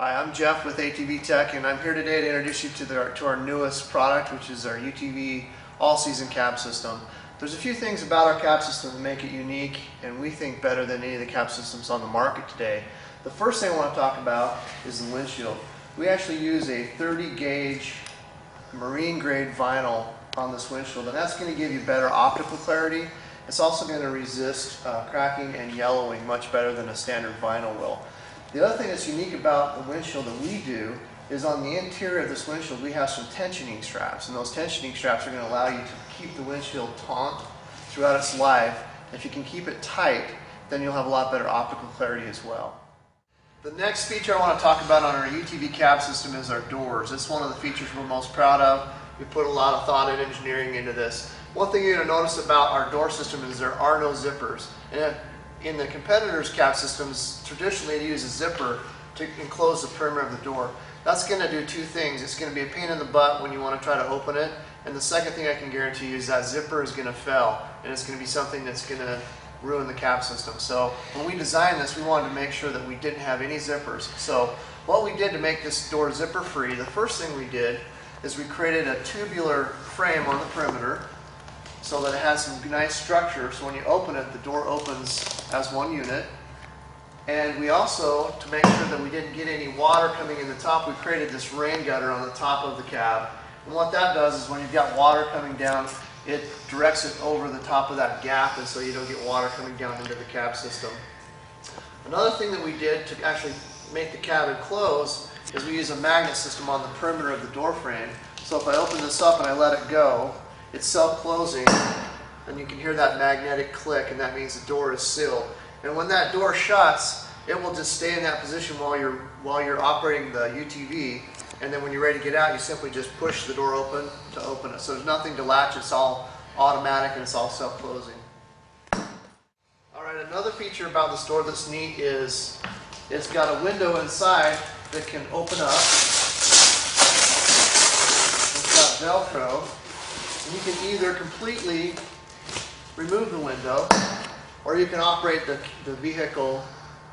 Hi, I'm Jeff with ATV TEK, and I'm here today to introduce you to our newest product, which is our UTV all-season cab system. There's a few things about our cab system that make it unique, and we think better than any of the cab systems on the market today. The first thing I want to talk about is the windshield. We actually use a 30-gauge marine-grade vinyl on this windshield, and that's going to give you better optical clarity. It's also going to resist cracking and yellowing much better than a standard vinyl will. The other thing that's unique about the windshield that we do is on the interior of this windshield we have some tensioning straps, and those tensioning straps are going to allow you to keep the windshield taut throughout its life. If you can keep it tight, then you'll have a lot better optical clarity as well. The next feature I want to talk about on our UTV cab system is our doors. It's one of the features we're most proud of. We put a lot of thought and engineering into this. One thing you're going to notice about our door system is there are no zippers. And in the competitors' cab systems, traditionally they use a zipper to enclose the perimeter of the door. That's going to do two things. It's going to be a pain in the butt when you want to try to open it, and the second thing I can guarantee you is that zipper is going to fail, and it's going to be something that's going to ruin the cab system. So when we designed this, we wanted to make sure that we didn't have any zippers. So what we did to make this door zipper free, the first thing we did is we created a tubular frame on the perimeter so that it has some nice structure, so when you open it, the door opens as one unit. And we also, to make sure that we didn't get any water coming in the top, we created this rain gutter on the top of the cab. And what that does is when you've got water coming down, it directs it over the top of that gap, and so you don't get water coming down into the cab system. Another thing that we did to actually make the cabin close is we use a magnet system on the perimeter of the door frame. So if I open this up and I let it go, it's self-closing, and you can hear that magnetic click, and that means the door is sealed. And when that door shuts, it will just stay in that position while you're operating the UTV, and then when you're ready to get out, you simply just push the door open to open it. So there's nothing to latch, it's all automatic and it's all self-closing. Alright, another feature about this door that's neat is it's got a window inside that can open up. It's got Velcro. And you can either completely remove the window, or you can operate the vehicle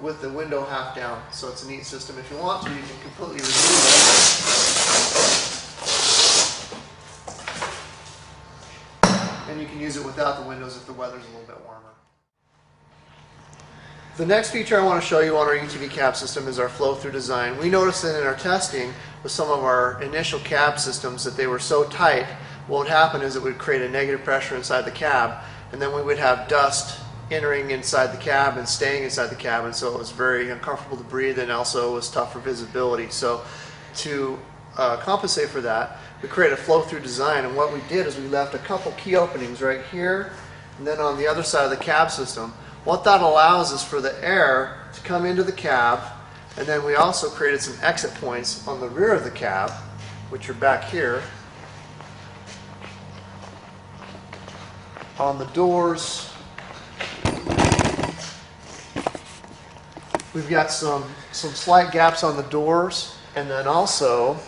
with the window half down. So it's a neat system. If you want to, you can completely remove it. And you can use it without the windows if the weather's a little bit warmer. The next feature I want to show you on our UTV cab system is our flow-through design. We noticed that in our testing with some of our initial cab systems that they were so tight, what would happen is it would create a negative pressure inside the cab, and then we would have dust entering inside the cab and staying inside the cab, and so it was very uncomfortable to breathe, and also it was tough for visibility. So to compensate for that, we created a flow-through design, and what we did is we left a couple key openings right here and then on the other side of the cab system. What that allows is for the air to come into the cab, and then we also created some exit points on the rear of the cab, which are back here. On the doors, we've got some slight gaps on the doors, and then also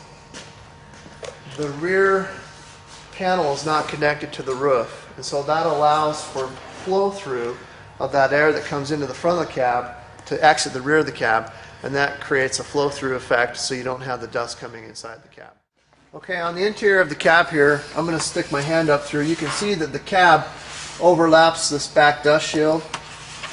the rear panel is not connected to the roof, and so that allows for flow through of that air that comes into the front of the cab to exit the rear of the cab, and that creates a flow through effect so you don't have the dust coming inside the cab. Okay, on the interior of the cab here, I'm going to stick my hand up through. You can see that the cab overlaps this back dust shield,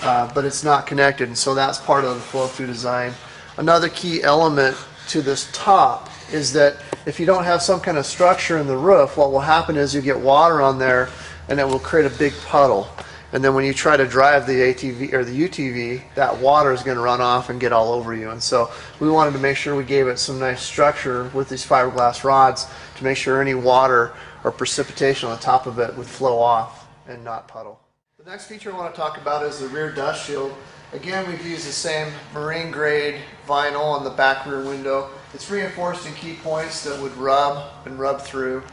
but it's not connected, and so that's part of the flow-through design. Another key element to this top is that if you don't have some kind of structure in the roof, what will happen is you get water on there, and it will create a big puddle. And then when you try to drive the ATV or the UTV, that water is going to run off and get all over you. And so we wanted to make sure we gave it some nice structure with these fiberglass rods to make sure any water or precipitation on the top of it would flow off and not puddle. The next feature I want to talk about is the rear dust shield. Again, we've used the same marine grade vinyl on the back rear window. It's reinforced in key points that would rub and rub through.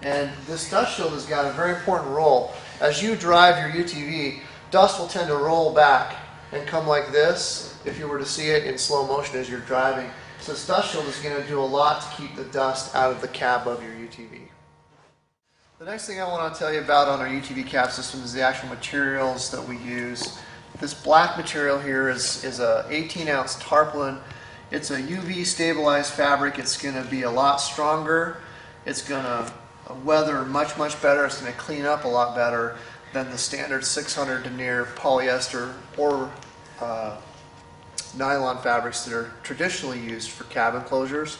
And this dust shield has got a very important role. As you drive your UTV, dust will tend to roll back and come like this if you were to see it in slow motion as you're driving. So this dust shield is going to do a lot to keep the dust out of the cab of your UTV. The next thing I want to tell you about on our UTV cab system is the actual materials that we use. This black material here is a 18-ounce tarpaulin. It's a UV stabilized fabric. It's going to be a lot stronger. It's going to weather much better. It's going to clean up a lot better than the standard 600 denier polyester or nylon fabrics that are traditionally used for cab enclosures.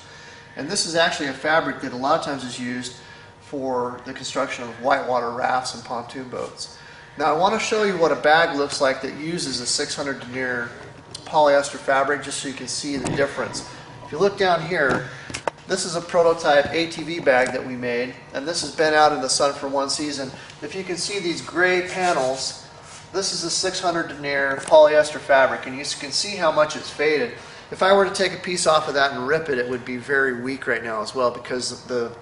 And this is actually a fabric that a lot of times is used for the construction of whitewater rafts and pontoon boats. Now I want to show you what a bag looks like that uses a 600 denier polyester fabric, just so you can see the difference. If you look down here, this is a prototype ATV bag that we made, and this has been out in the sun for one season. If you can see these gray panels, this is a 600 denier polyester fabric, and you can see how much it's faded. If I were to take a piece off of that and rip it, it would be very weak right now as well, because the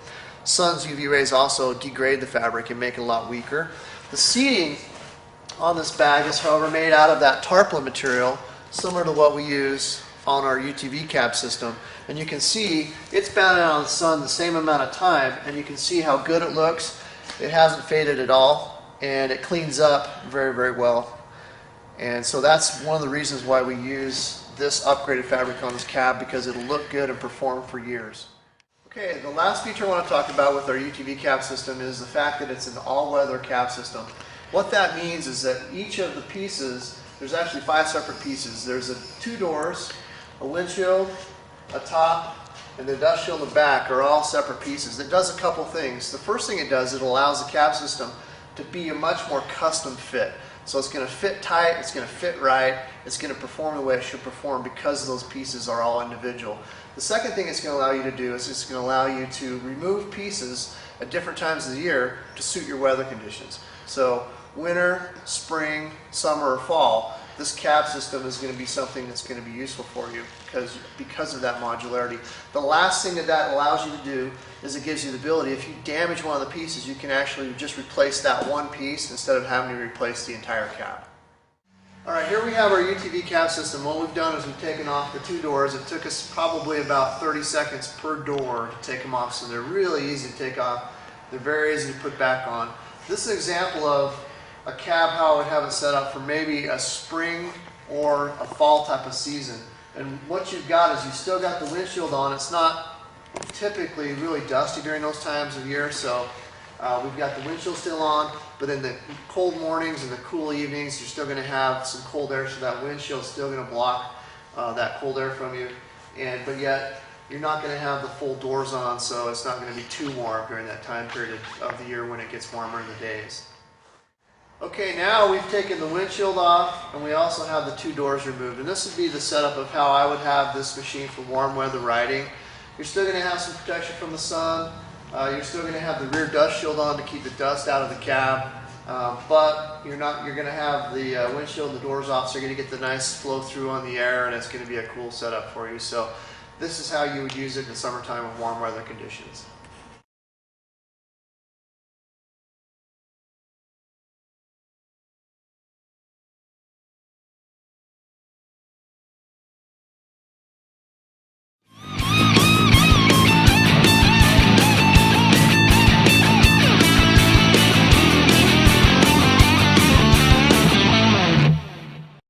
sun's UV rays also degrade the fabric and make it a lot weaker. The seating on this bag is, however, made out of that tarpaulin material, similar to what we use on our UTV cab system. And you can see it's been out in the sun the same amount of time, and you can see how good it looks. It hasn't faded at all, and it cleans up very well. And so that's one of the reasons why we use this upgraded fabric on this cab, because it'll look good and perform for years. Okay, the last feature I want to talk about with our UTV cab system is the fact that it's an all-weather cab system. What that means is that each of the pieces, there's actually 5 separate pieces. There's 2 doors, a windshield, a top, and the dust shield in the back are all separate pieces. It does a couple things. The first thing it does, it allows the cab system to be a much more custom fit. So it's going to fit tight, it's going to fit right, it's going to perform the way it should perform because those pieces are all individual. The second thing it's going to allow you to do is it's going to allow you to remove pieces at different times of the year to suit your weather conditions. So winter, spring, summer, or fall, this cab system is going to be something that's going to be useful for you because of that modularity. The last thing that allows you to do is it gives you the ability, if you damage one of the pieces, you can actually just replace that one piece instead of having to replace the entire cab. Alright, here we have our UTV cab system. What we've done is we've taken off the 2 doors. It took us probably about 30 seconds per door to take them off, so they're really easy to take off. They're very easy to put back on. This is an example of a cab, how I would have it set up for maybe a spring or a fall type of season. And what you've got is you've still got the windshield on. It's not typically really dusty during those times of year, so we've got the windshield still on, but in the cold mornings and the cool evenings, you're still going to have some cold air, so that windshield's still going to block that cold air from you. But yet, you're not going to have the full doors on, so it's not going to be too warm during that time period of the year when it gets warmer in the days. Okay, now we've taken the windshield off, and we also have the 2 doors removed. And this would be the setup of how I would have this machine for warm weather riding. You're still going to have some protection from the sun. You're still going to have the rear dust shield on to keep the dust out of the cab. But you're going to have the windshield and the doors off, so you're going to get the nice flow through on the air, and it's going to be a cool setup for you. So this is how you would use it in the summertime with warm weather conditions.